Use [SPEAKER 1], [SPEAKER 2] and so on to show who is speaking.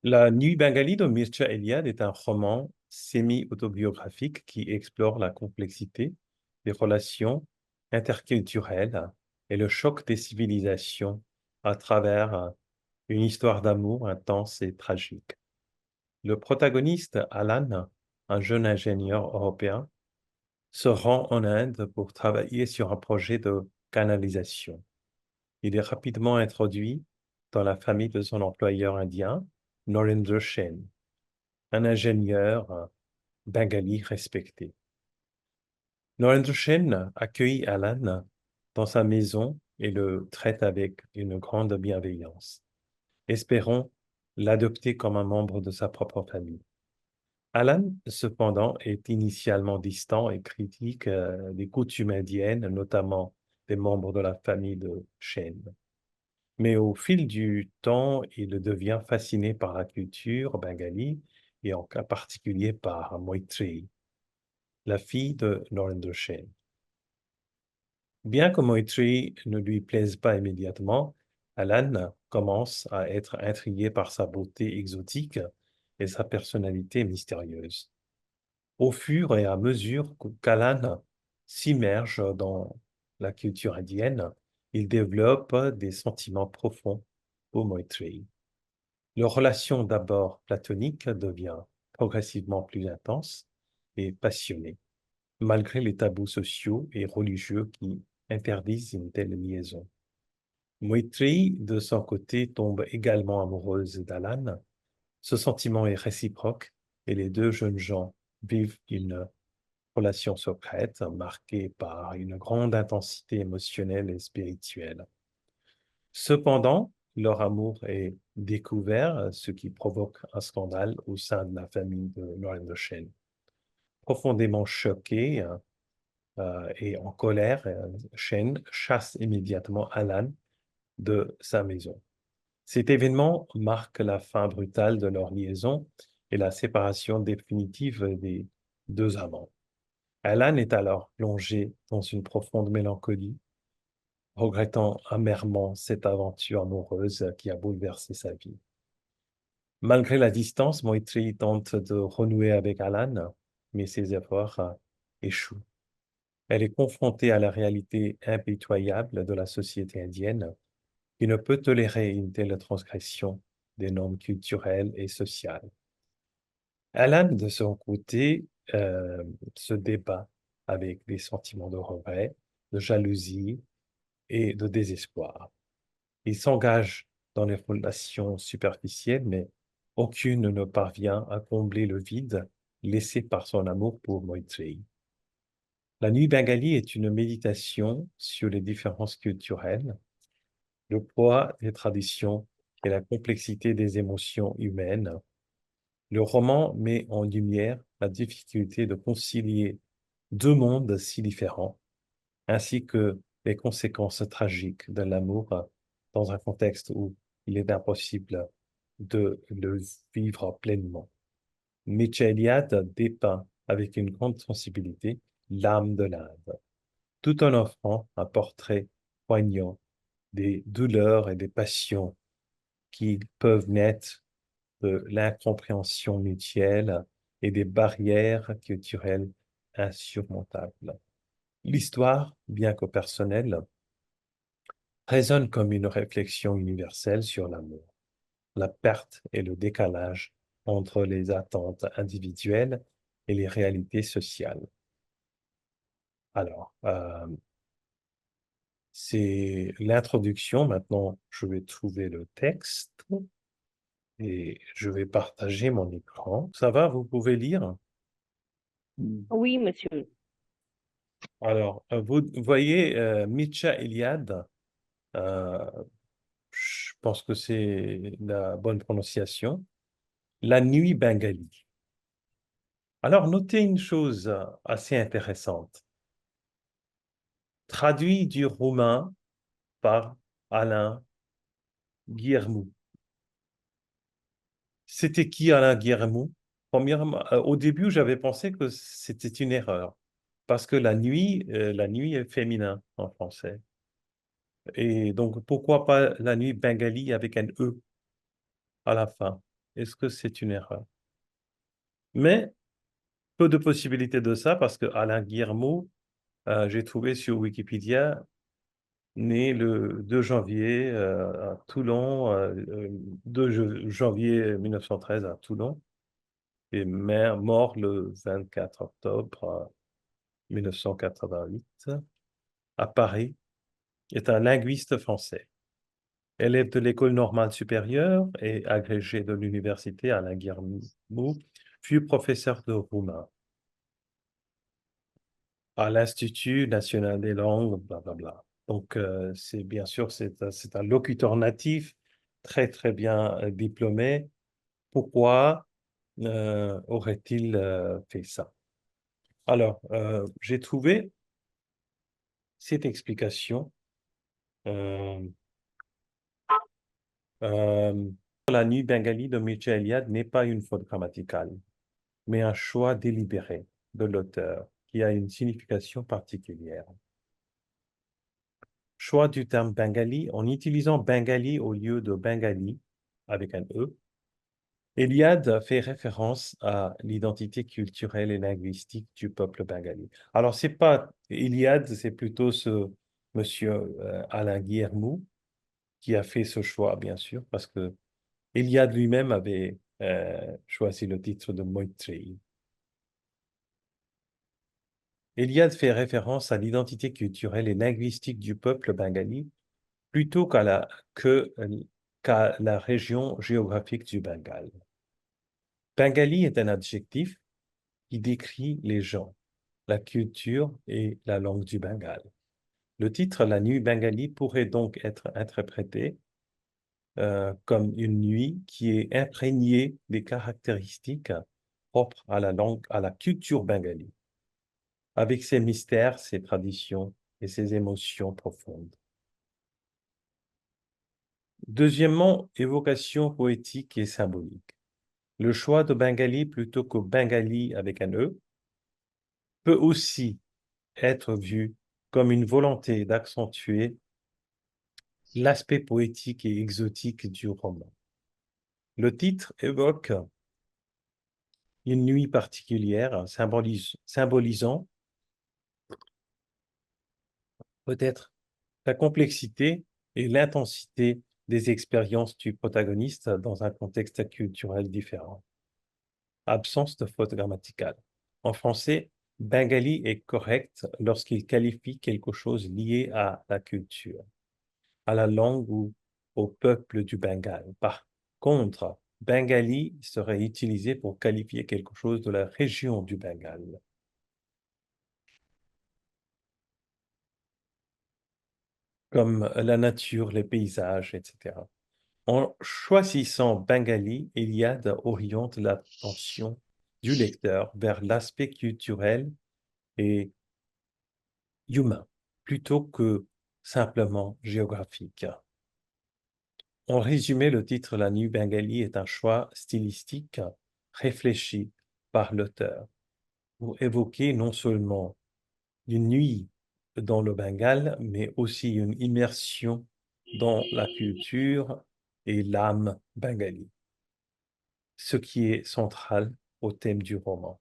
[SPEAKER 1] La Nuit bengali de Mircea Eliade est un roman semi-autobiographique qui explore la complexité des relations interculturelles et le choc des civilisations à travers une histoire d'amour intense et tragique. Le protagoniste, Alan, un jeune ingénieur européen, se rend en Inde pour travailler sur un projet de canalisation. Il est rapidement introduit dans la famille de son employeur indien, Narendra Sen, un ingénieur bengali respecté. Narendra Sen accueille Alan dans sa maison et le traite avec une grande bienveillance, espérant l'adopter comme un membre de sa propre famille. Alan, cependant, est initialement distant et critique des coutumes indiennes, notamment des membres de la famille de Sen. Mais au fil du temps, il devient fasciné par la culture bengali et en cas particulier par Moitri, la fille de Narendra Sen. Bien que Moitri ne lui plaise pas immédiatement, Alan commence à être intrigué par sa beauté exotique et sa personnalité mystérieuse. Au fur et à mesure qu'Alan s'immerge dans la culture indienne, il développe des sentiments profonds pour Moitri. Leur relation d'abord platonique devient progressivement plus intense et passionnée, malgré les tabous sociaux et religieux qui interdisent une telle liaison. Moitri, de son côté, tombe également amoureuse d'Alan. Ce sentiment est réciproque et les deux jeunes gens vivent une relation secrète marquée par une grande intensité émotionnelle et spirituelle. Cependant, leur amour est découvert, ce qui provoque un scandale au sein de la famille de Narendra Sen. Profondément choqué et en colère, Sen chasse immédiatement Alan de sa maison. Cet événement marque la fin brutale de leur liaison et la séparation définitive des deux amants. Alan est alors plongé dans une profonde mélancolie, regrettant amèrement cette aventure amoureuse qui a bouleversé sa vie. Malgré la distance, Moitri tente de renouer avec Alan, mais ses efforts échouent. Elle est confrontée à la réalité impitoyable de la société indienne qui ne peut tolérer une telle transgression des normes culturelles et sociales. Alan, de son côté, se débat avec des sentiments de regret, de jalousie et de désespoir. Il s'engage dans les relations superficielles, mais aucune ne parvient à combler le vide laissé par son amour pour Moitri. La nuit bengali est une méditation sur les différences culturelles, le poids des traditions et la complexité des émotions humaines. Le roman met en lumière la difficulté de concilier deux mondes si différents, ainsi que les conséquences tragiques de l'amour dans un contexte où il est impossible de le vivre pleinement. Mircea Eliade dépeint avec une grande sensibilité l'âme de l'Inde, tout en offrant un portrait poignant des douleurs et des passions qui peuvent naître de l'incompréhension mutuelle et des barrières culturelles insurmontables. L'histoire, bien que personnelle, résonne comme une réflexion universelle sur l'amour, la perte et le décalage entre les attentes individuelles et les réalités sociales. Alors, c'est l'introduction. Maintenant, je vais trouver le texte et je vais partager mon écran. Ça va, vous pouvez lire?
[SPEAKER 2] Oui, monsieur.
[SPEAKER 1] Alors, vous voyez Mircea Eliade, euh, je pense que c'est la bonne prononciation, La nuit bengali. Alors, notez une chose assez intéressante. Traduit du roumain par Alain Guillermou. C'était qui Alain Guillermou? Premièrement, au début, j'avais pensé que c'était une erreur, parce que la nuit est féminin en français. Et donc, pourquoi pas la nuit bengali avec un E à la fin? est-ce que c'est une erreur? Mais peu de possibilités de ça parce que Alain Guillermo, j'ai trouvé sur Wikipédia, né le 2 janvier à Toulon, 2 janvier 1913 à Toulon, et mort le 24 octobre 1988 à Paris, est un linguiste français. Élève de l'École normale supérieure et agrégé de l'université Alain Guillermo, fut professeur de roumain à l'Institut national des langues, blablabla. Donc, c'est bien sûr, c'est un locuteur natif, très, très bien diplômé. Pourquoi aurait-il fait ça? Alors, j'ai trouvé cette explication. euh, euh, la nuit bengali de Mircea Eliade n'est pas une faute grammaticale, mais un choix délibéré de l'auteur qui a une signification particulière. Choix du terme bengali en utilisant bengali au lieu de bengali avec un E. Eliade fait référence à l'identité culturelle et linguistique du peuple bengali. Alors, c'est pas Eliade, c'est plutôt ce monsieur Alain Guillermou qui a fait ce choix, bien sûr, parce que Eliade lui-même avait choisi le titre de Maitreyi. Eliade fait référence à l'identité culturelle et linguistique du peuple bengali plutôt qu'à la région géographique du Bengale. Bengali est un adjectif qui décrit les gens, la culture et la langue du Bengale. Le titre La nuit bengali pourrait donc être interprété comme une nuit qui est imprégnée des caractéristiques propres à la langue, à la culture bengali, avec ses mystères, ses traditions et ses émotions profondes. Deuxièmement, évocation poétique et symbolique. Le choix de bengali plutôt que bengali avec un E peut aussi être vu comme une volonté d'accentuer l'aspect poétique et exotique du roman. Le titre évoque une nuit particulière, symbolisant peut-être la complexité et l'intensité des expériences du protagoniste dans un contexte culturel différent. Absence de faute grammaticale. En français, bengali est correct lorsqu'il qualifie quelque chose lié à la culture, à la langue ou au peuple du Bengale. Par contre, bengali serait utilisé pour qualifier quelque chose de la région du Bengale, comme la nature, les paysages, etc. En choisissant bengali, Eliade oriente l'attention du lecteur vers l'aspect culturel et humain, plutôt que simplement géographique. En résumé, le titre La nuit bengali est un choix stylistique réfléchi par l'auteur pour évoquer non seulement une nuit dans le Bengale, mais aussi une immersion dans la culture et l'âme bengali, ce qui est central au thème du roman.